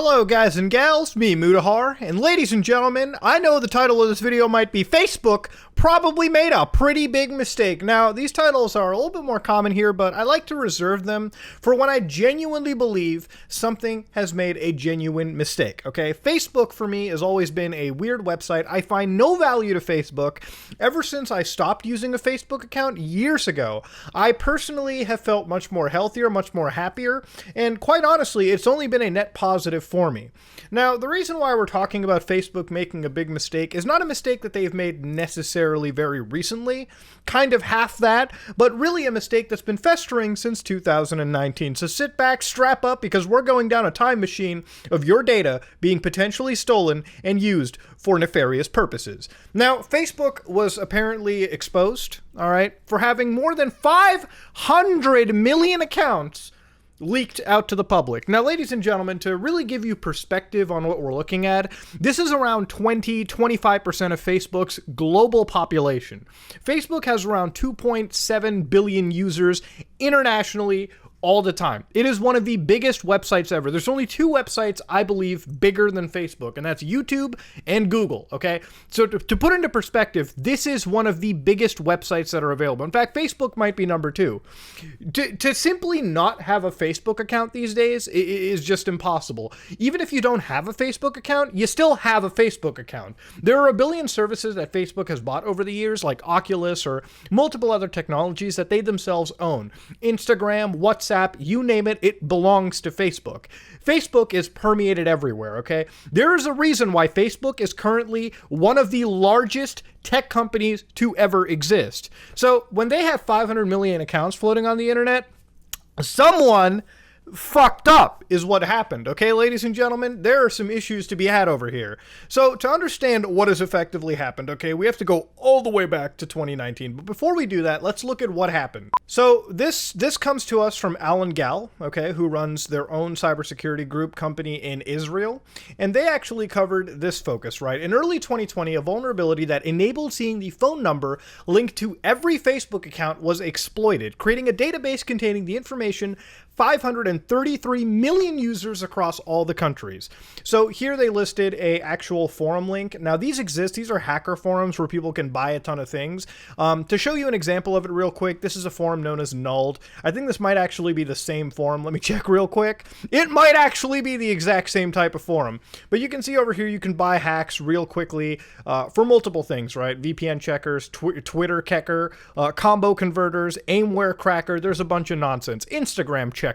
Hello guys and gals, me Mutahar, and ladies and gentlemen, I know the title of this video might be Facebook probably made a pretty big mistake. Now, these titles are a little bit more common here, but I like to reserve them for when I genuinely believe something has made a genuine mistake, okay? Facebook for me has always been a weird website. I find no value to Facebook. Ever since I stopped using a Facebook account years ago, I personally have felt much more healthier, much more happier, and quite honestly, it's only been a net positive for me. Now, the reason why we're talking about Facebook making a big mistake is not a mistake that they've made necessarily very recently, kind of half that, but really a mistake that's been festering since 2019. So sit back, strap up, because we're going down a time machine of your data being potentially stolen and used for nefarious purposes. Now, Facebook was apparently exposed, all right, for having more than 500 million accounts leaked out to the public. Now, ladies and gentlemen, to really give you perspective on what we're looking at, this is around 20-25% of Facebook's global population. Facebook has around 2.7 billion users internationally all the time. It is one of the biggest websites ever. There's only two websites, I believe, bigger than Facebook, and that's YouTube and Google, okay? So to put into perspective, this is one of the biggest websites that are available. In fact, Facebook might be number two. To simply not have a Facebook account these days is just impossible. Even if you don't have a Facebook account, you still have a Facebook account. There are a billion services that Facebook has bought over the years, like Oculus or multiple other technologies that they themselves own. Instagram, WhatsApp, you name it, it belongs to Facebook. Facebook is permeated everywhere, okay? There is a reason why Facebook is currently one of the largest tech companies to ever exist. So when they have 500 million accounts floating on the internet, someone fucked up is what happened, okay, ladies and gentlemen? There are some issues to be had over here. So to understand what has effectively happened, okay, we have to go all the way back to 2019. But before we do that, let's look at what happened. So this comes to us from Alan Gal, okay, who runs their own cybersecurity group company in Israel. And they actually covered this focus, right? In early 2020, a vulnerability that enabled seeing the phone number linked to every Facebook account was exploited, creating a database containing the information 533 million users across all the countries. So here they listed a actual forum link. Now these exist. These are hacker forums where people can buy a ton of things. To show you an example of it real quick, this is a forum known as Nulled. I think this might actually be the same forum. Let me check real quick. It might actually be the exact same type of forum. But you can see over here you can buy hacks real quickly for multiple things, right? VPN checkers, Twitter checker, combo converters, aimware cracker. There's a bunch of nonsense. Instagram checkers.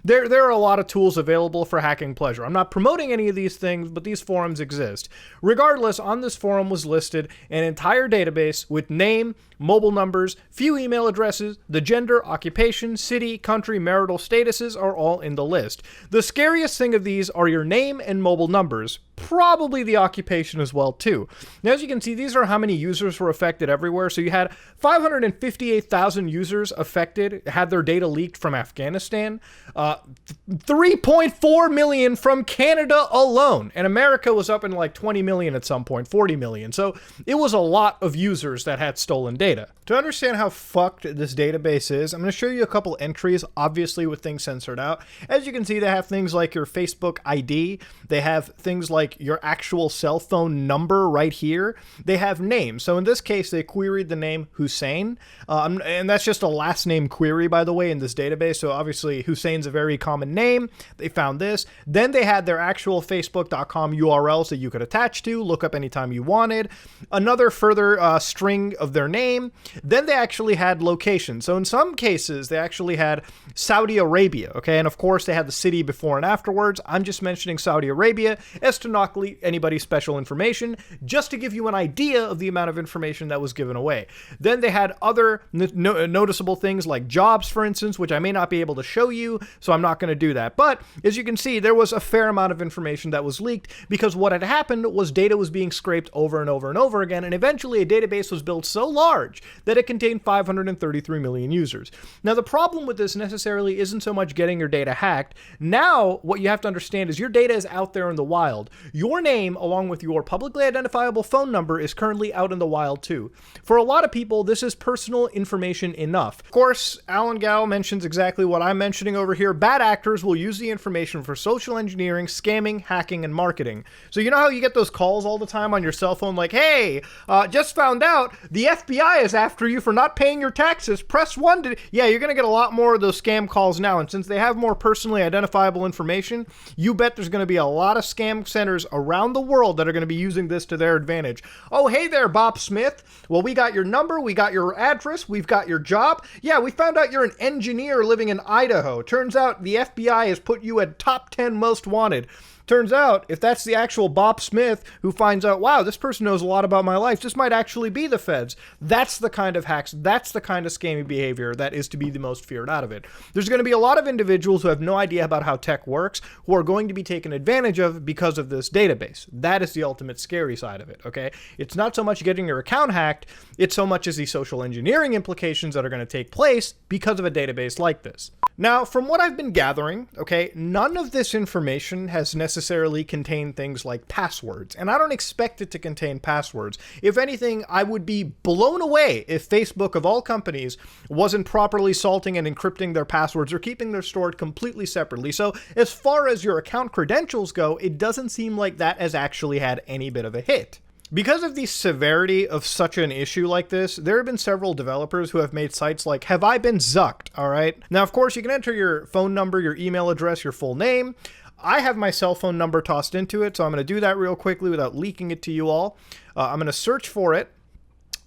There are a lot of tools available for hacking pleasure. I'm not promoting any of these things, but these forums exist. Regardless, on this forum was listed an entire database with name, mobile numbers, few email addresses, the gender, occupation, city, country, marital statuses are all in the list. The scariest thing of these are your name and mobile numbers, probably the occupation as well too. Now, as you can see, these are how many users were affected everywhere. So you had 558,000 users affected, had their data leaked from Afghanistan, 3.4 million from Canada alone, and America was up in like 20 million at some point, 40 million. So it was a lot of users that had stolen data. To understand how fucked this database is, I'm going to show you a couple entries, obviously with things censored out. As you can see, they have things like your Facebook ID. They have things like your actual cell phone number right here. They have names. So in this case, they queried the name Hussein. And that's just a last name query, by the way, in this database. So obviously Hussein's a very common name. They found this. Then they had their actual facebook.com URLs that you could attach to, look up anytime you wanted. Another further string of their name. Then they actually had location. So in some cases, they actually had Saudi Arabia, okay? And of course, they had the city before and afterwards. I'm just mentioning Saudi Arabia as to not leak anybody's special information, just to give you an idea of the amount of information that was given away. Then they had other noticeable things like jobs, for instance, which I may not be able to show you, so I'm not going to do that. But as you can see, there was a fair amount of information that was leaked because what had happened was data was being scraped over and over and over again, and eventually a database was built so large large, that it contained 533 million users. Now, the problem with this necessarily isn't so much getting your data hacked. Now, what you have to understand is your data is out there in the wild. Your name, along with your publicly identifiable phone number, is currently out in the wild too. For a lot of people, this is personal information enough. Of course, Alan Gow mentions exactly what I'm mentioning over here. Bad actors will use the information for social engineering, scamming, hacking, and marketing. So you know how you get those calls all the time on your cell phone like, hey, just found out the FBI is after you for not paying your taxes. Press 1 to... Yeah, you're going to get a lot more of those scam calls now. And since they have more personally identifiable information, you bet there's going to be a lot of scam centers around the world that are going to be using this to their advantage. Oh, hey there, Bob Smith. Well, we got your number, we got your address, we've got your job. Yeah, we found out you're an engineer living in Idaho. Turns out the FBI has put you at top 10 most wanted. Turns out, if that's the actual Bob Smith who finds out, wow, this person knows a lot about my life, this might actually be the feds. That's the kind of hacks, that's the kind of scammy behavior that is to be the most feared out of it. There's going to be a lot of individuals who have no idea about how tech works, who are going to be taken advantage of because of this database. That is the ultimate scary side of it, okay? It's not so much getting your account hacked, it's so much as the social engineering implications that are going to take place because of a database like this. Now, from what I've been gathering, okay, none of this information has necessarily contained things like passwords, and I don't expect it to contain passwords. If anything, I would be blown away if Facebook, of all companies, wasn't properly salting and encrypting their passwords or keeping them stored completely separately. So, as far as your account credentials go, it doesn't seem like that has actually had any bit of a hit. Because of the severity of such an issue like this, there have been several developers who have made sites like Have I Been Zucked, alright? Now, of course, you can enter your phone number, your email address, your full name. I have my cell phone number tossed into it, so I'm going to do that real quickly without leaking it to you all. I'm going to search for it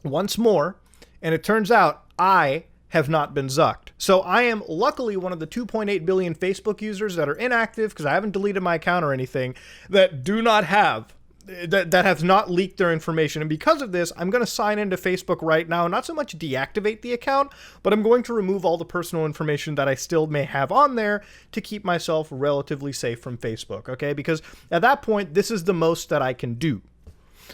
once more, and it turns out I have not been zucked. So I am luckily one of the 2.8 billion Facebook users that are inactive, because I haven't deleted my account or anything, that do not have that have not leaked their information. And because of this, I'm going to sign into Facebook right now, not so much deactivate the account, but I'm going to remove all the personal information that I still may have on there to keep myself relatively safe from Facebook, okay? Because at that point, this is the most that I can do.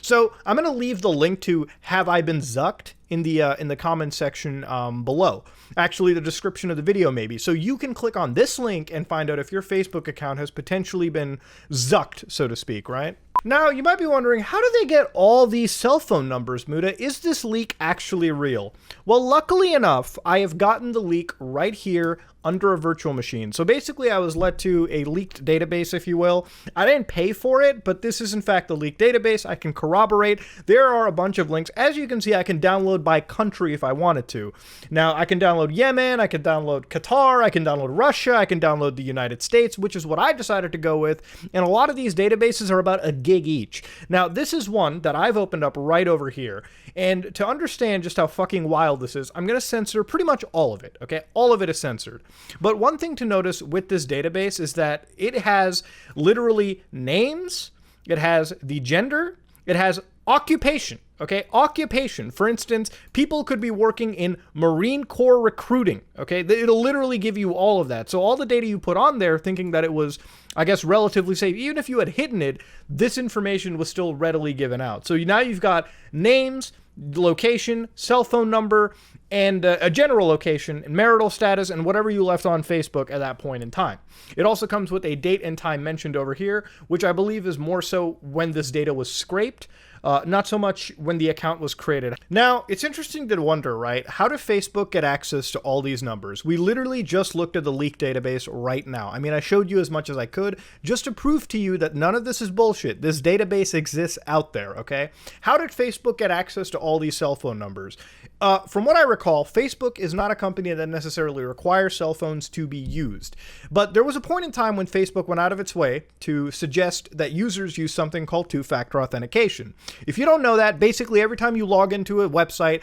So I'm going to leave the link to Have I Been Zucked in the comment section below. Actually, the description of the video maybe. So you can click on this link and find out if your Facebook account has potentially been zucked, so to speak, right? Now, you might be wondering, how do they get all these cell phone numbers, Muda? Is this leak actually real? Well, luckily enough, I have gotten the leak right here under a virtual machine. So basically, I was led to a leaked database, if you will. I didn't pay for it, but this is in fact the leaked database. I can corroborate. There are a bunch of links. As you can see, I can download by country if I wanted to. Now, I can download Yemen, I can download Qatar, I can download Russia, I can download the United States, which is what I decided to go with. And a lot of these databases are about a gig each. Now, this is one that I've opened up right over here. And to understand just how fucking wild this is, I'm going to censor pretty much all of it, okay? All of it is censored. But one thing to notice with this database is that it has literally names, it has the gender, it has occupation, okay? Occupation. For instance, people could be working in Marine Corps recruiting, okay? It'll literally give you all of that. So all the data you put on there thinking that it was, I guess, relatively safe, even if you had hidden it, this information was still readily given out. So now you've got names, location, cell phone number, and a general location, marital status, and whatever you left on Facebook at that point in time. It also comes with a date and time mentioned over here, which I believe is more so when this data was scraped, not so much when the account was created. Now, it's interesting to wonder, right? How did Facebook get access to all these numbers? We literally just looked at the leaked database right now. I mean, I showed you as much as I could just to prove to you that none of this is bullshit. This database exists out there, okay? How did Facebook get access to all these cell phone numbers? From what I recall, Facebook is not a company that necessarily requires cell phones to be used. But there was a point in time when Facebook went out of its way to suggest that users use something called two-factor authentication. If you don't know that, basically every time you log into a website,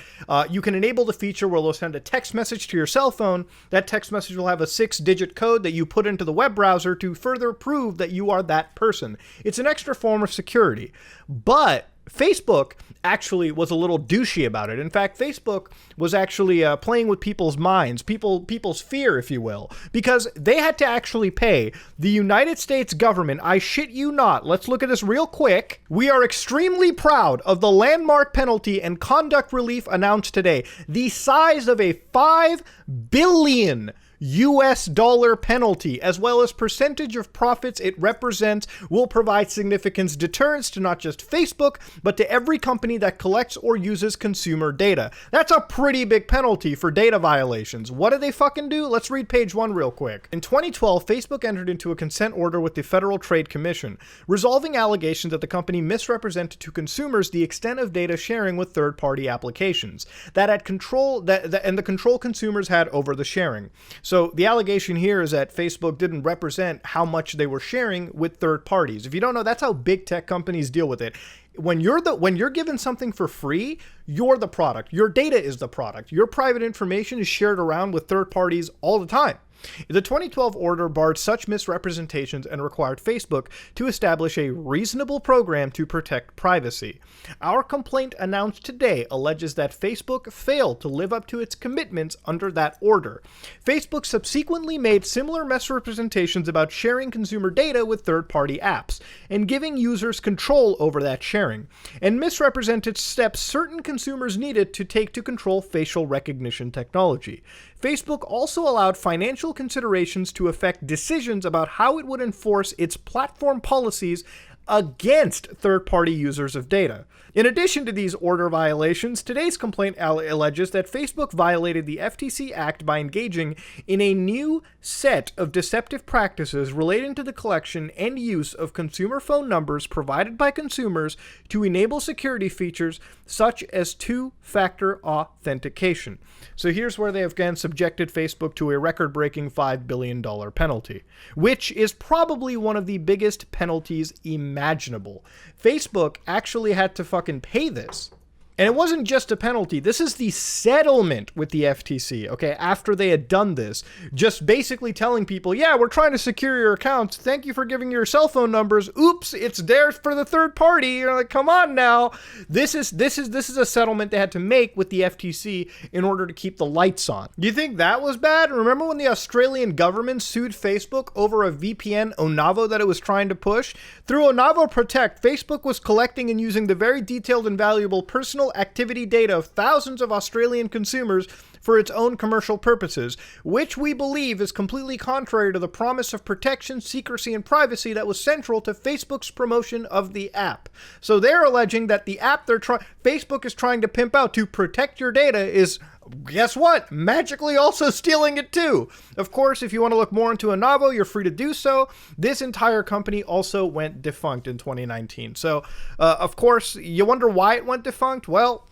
you can enable the feature where they'll send a text message to your cell phone. That text message will have a 6-digit code that you put into the web browser to further prove that you are that person. It's an extra form of security. But Facebook actually was a little douchey about it. In fact, Facebook was actually playing with people's minds, people's fear, if you will, because they had to actually pay the United States government, I shit you not, let's look at this real quick. We are extremely proud of the landmark penalty and conduct relief announced today. The size of a $5 billion US dollar penalty, as well as percentage of profits it represents, will provide significant deterrence to not just Facebook, but to every company that collects or uses consumer data. That's a pretty big penalty for data violations. What did they fucking do? Let's read page 1 real quick. In 2012, Facebook entered into a consent order with the Federal Trade Commission, resolving allegations that the company misrepresented to consumers the extent of data sharing with third-party applications that had control and the control consumers had over the sharing. So the allegation here is that Facebook didn't represent how much they were sharing with third parties. If you don't know, that's how big tech companies deal with it. When you're given something for free, you're the product. Your data is the product. Your private information is shared around with third parties all the time. The 2012 order barred such misrepresentations and required Facebook to establish a reasonable program to protect privacy. Our complaint announced today alleges that Facebook failed to live up to its commitments under that order. Facebook subsequently made similar misrepresentations about sharing consumer data with third-party apps and giving users control over that sharing, and misrepresented steps certain consumers needed to take to control facial recognition technology. Facebook also allowed financial considerations to affect decisions about how it would enforce its platform policies against third-party users of data. In addition to these order violations, today's complaint alleges that Facebook violated the FTC Act by engaging in a new set of deceptive practices relating to the collection and use of consumer phone numbers provided by consumers to enable security features such as two-factor authentication. So here's where they have again subjected Facebook to a record-breaking $5 billion penalty, which is probably one of the biggest penalties imaginable. Facebook actually had to fucking pay this. And it wasn't just a penalty. This is the settlement with the FTC, okay, after they had done this. Just basically telling people, yeah, we're trying to secure your accounts. Thank you for giving your cell phone numbers. Oops, it's there for the third party. You're like, come on now. This is a settlement they had to make with the FTC in order to keep the lights on. Do you think that was bad? Remember when the Australian government sued Facebook over a VPN Onavo that it was trying to push? Through Onavo Protect, Facebook was collecting and using the very detailed and valuable personal activity data of thousands of Australian consumers for its own commercial purposes, which we believe is completely contrary to the promise of protection, secrecy, and privacy that was central to Facebook's promotion of the app. So they're alleging that the app Facebook is trying to pimp out to protect your data is, guess what? Magically also stealing it too. Of course, if you want to look more into Onavo, you're free to do so. This entire company also went defunct in 2019. So, of course, you wonder why it went defunct? Well,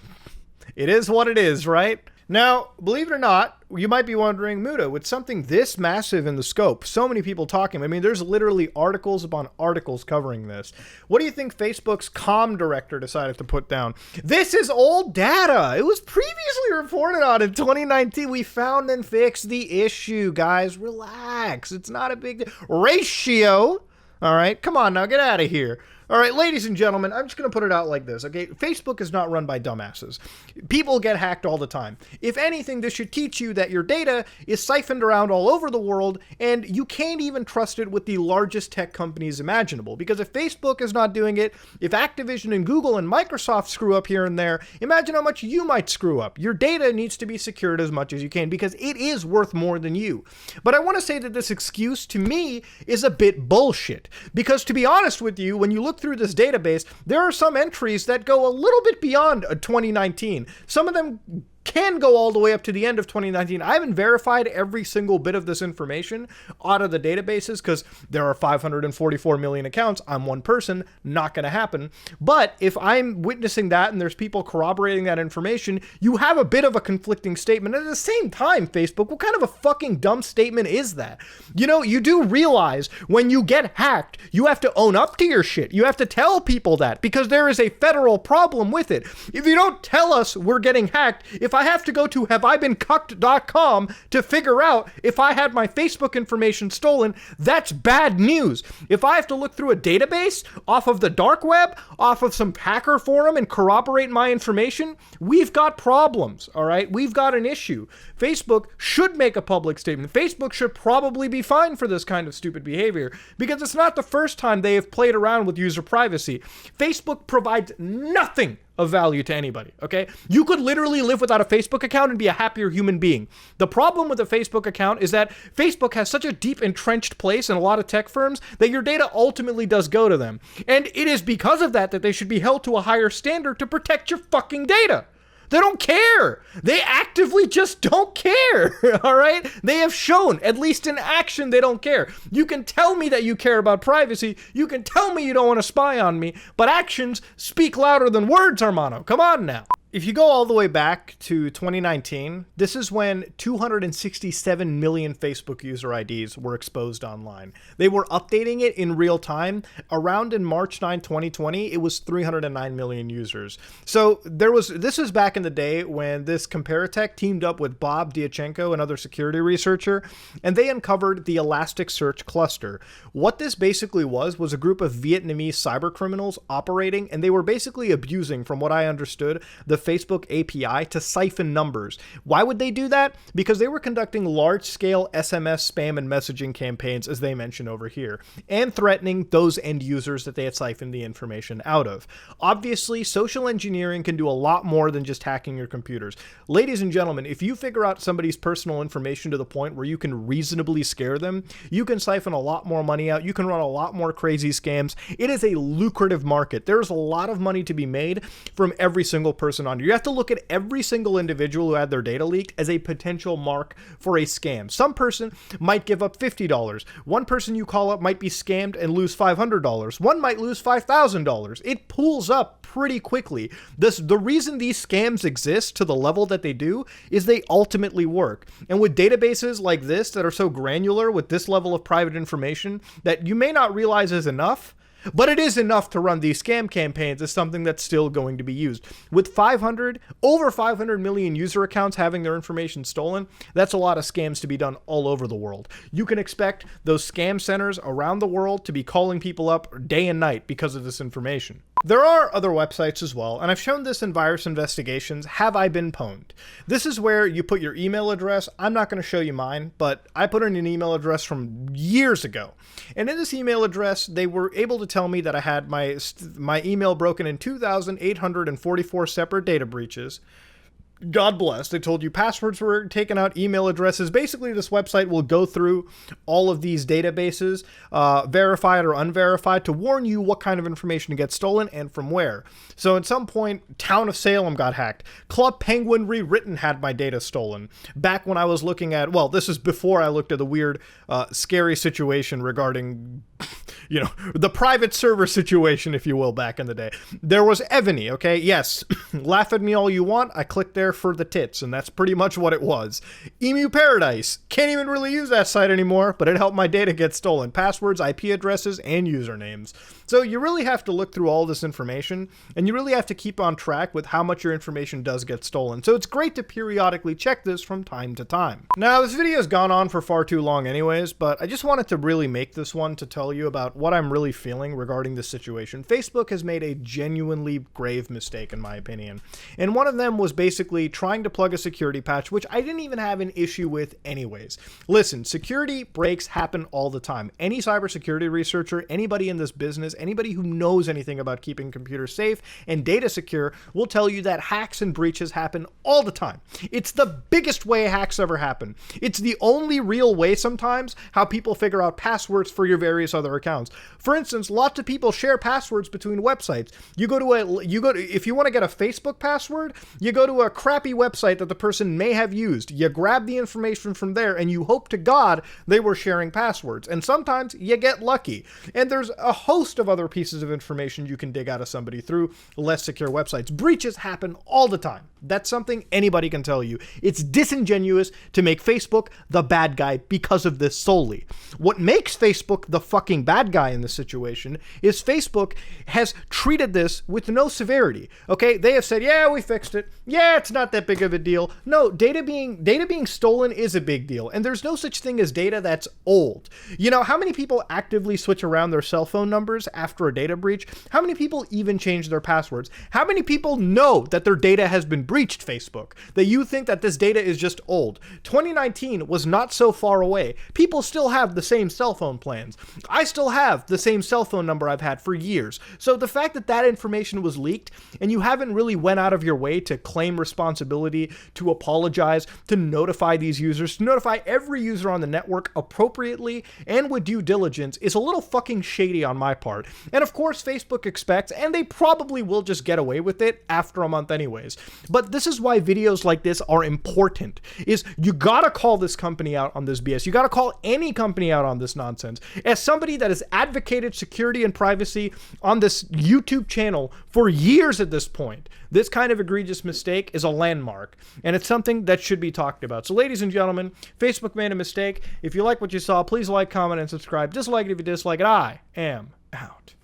it is what it is, right? Now, believe it or not, you might be wondering, Muda, with something this massive in the scope, so many people talking, I mean, there's literally articles upon articles covering this. What do you think Facebook's comm director decided to put down? This is old data. It was previously reported on in 2019. We found and fixed the issue, guys. Relax. It's not a big ratio. All right, come on now, get out of here. All right, ladies and gentlemen, I'm just going to put it out like this, okay? Facebook is not run by dumbasses. People get hacked all the time. If anything, this should teach you that your data is siphoned around all over the world, and you can't even trust it with the largest tech companies imaginable. Because if Facebook is not doing it, if Activision and Google and Microsoft screw up here and there, imagine how much you might screw up. Your data needs to be secured as much as you can because it is worth more than you. But I want to say that this excuse, to me, is a bit bullshit. Because to be honest with you, when you look through this database, there are some entries that go a little bit beyond 2019. Some of them can go all the way up to the end of 2019. I haven't verified every single bit of this information out of the databases because there are 544 million accounts. I'm one person, not going to happen. But if I'm witnessing that and there's people corroborating that information, you have a bit of a conflicting statement. At the same time, Facebook, what kind of a fucking dumb statement is that? You know, you do realize when you get hacked, you have to own up to your shit. You have to tell people that because there is a federal problem with it. If you don't tell us we're getting hacked, if If I have to go to haveibeencucked.com to figure out if I had my Facebook information stolen, that's bad news. If I have to look through a database off of the dark web, off of some hacker forum and corroborate my information, we've got problems, all right? We've got an issue. Facebook should make a public statement. Facebook should probably be fined for this kind of stupid behavior because it's not the first time they have played around with user privacy. Facebook provides nothing of value to anybody, okay? You could literally live without a Facebook account and be a happier human being. The problem with a Facebook account is that Facebook has such a deep entrenched place in a lot of tech firms that your data ultimately does go to them. And it is because of that that they should be held to a higher standard to protect your fucking data. They don't care. They actively just don't care, all right? They have shown, at least in action, they don't care. You can tell me that you care about privacy. You can tell me you don't want to spy on me, but actions speak louder than words, Armano. Come on now. If you go all the way back to 2019, this is when 267 million Facebook user IDs were exposed online. They were updating it in real time. Around in March 9, 2020, it was 309 million users. So this is back in the day when this Comparitech teamed up with Bob Diachenko, another security researcher, and they uncovered the Elasticsearch cluster. What this basically was a group of Vietnamese cyber criminals operating, and they were basically abusing, from what I understood, the Facebook API to siphon numbers. Why would they do that? Because they were conducting large-scale SMS spam and messaging campaigns, as they mention over here, and threatening those end users that they had siphoned the information out of. Obviously, social engineering can do a lot more than just hacking your computers. Ladies and gentlemen, if you figure out somebody's personal information to the point where you can reasonably scare them, you can siphon a lot more money out. You can run a lot more crazy scams. It is a lucrative market. There's a lot of money to be made from every single person on. You have to look at every single individual who had their data leaked as a potential mark for a scam. Some person might give up $50. One person you call up might be scammed and lose $500. One might lose $5,000. It pools up pretty quickly. The reason these scams exist to the level that they do is they ultimately work. And with databases like this that are so granular with this level of private information that you may not realize is enough, but it is enough to run these scam campaigns as something that's still going to be used. With over 500 million user accounts having their information stolen, that's a lot of scams to be done all over the world. You can expect those scam centers around the world to be calling people up day and night because of this information. There are other websites as well, and I've shown this in virus investigations. Have I been pwned? This is where you put your email address. I'm not going to show you mine, but I put in an email address from years ago. And in this email address, they were able to tell me that I had my email broken in 2,844 separate data breaches. God bless. They told you passwords were taken out, email addresses. Basically, this website will go through all of these databases, verified or unverified, to warn you what kind of information gets stolen and from where. So at some point, Town of Salem got hacked. Club Penguin Rewritten had my data stolen. Back when I was looking at, well, this is before I looked at the weird, scary situation regarding, the private server situation, if you will, back in the day. There was Evany, okay? Yes, laugh at me all you want. I clicked there for the tits, and that's pretty much what it was. Emu Paradise. Can't even really use that site anymore, but it helped my data get stolen. Passwords, IP addresses, and usernames. So you really have to look through all this information, and you really have to keep on track with how much your information does get stolen. So it's great to periodically check this from time to time. Now, this video has gone on for far too long anyways, but I just wanted to really make this one to tell you about what I'm really feeling regarding this situation. Facebook has made a genuinely grave mistake, in my opinion. And one of them was basically trying to plug a security patch, which I didn't even have an issue with anyways. Listen, security breaks happen all the time. Any cybersecurity researcher, anybody in this business, anybody who knows anything about keeping computers safe and data secure will tell you that hacks and breaches happen all the time. It's the biggest way hacks ever happen. It's the only real way sometimes how people figure out passwords for your various other accounts. For instance, lots of people share passwords between websites. If you want to get a Facebook password, you go to a crappy website that the person may have used. You grab the information from there and you hope to God they were sharing passwords. And sometimes you get lucky. And there's a host of other pieces of information you can dig out of somebody through less secure websites. Breaches happen all the time. That's something anybody can tell you. It's disingenuous to make Facebook the bad guy because of this solely. What makes Facebook the fucking fucking bad guy in this situation is Facebook has treated this with no severity. Okay, they have said, yeah, we fixed it. Yeah, it's not that big of a deal. No, data being stolen is a big deal, and there's no such thing as data that's old. You know, how many people actively switch around their cell phone numbers after a data breach? How many people even change their passwords? How many people know that their data has been breached, Facebook? That you think that this data is just old. 2019 was not so far away. People still have the same cell phone plans. I still have the same cell phone number I've had for years. So the fact that that information was leaked and you haven't really went out of your way to claim responsibility, to apologize, to notify these users, to notify every user on the network appropriately and with due diligence is a little fucking shady on my part. And of course, Facebook expects, and they probably will just get away with it after a month anyways. But this is why videos like this are important, is you gotta call this company out on this BS. You gotta call any company out on this nonsense. As somebody that has advocated security and privacy on this YouTube channel for years at this point, this kind of egregious mistake is a landmark, and it's something that should be talked about. So ladies and gentlemen, Facebook made a mistake. If you like what you saw, please like, comment, and subscribe. Dislike it if you dislike it. I am out.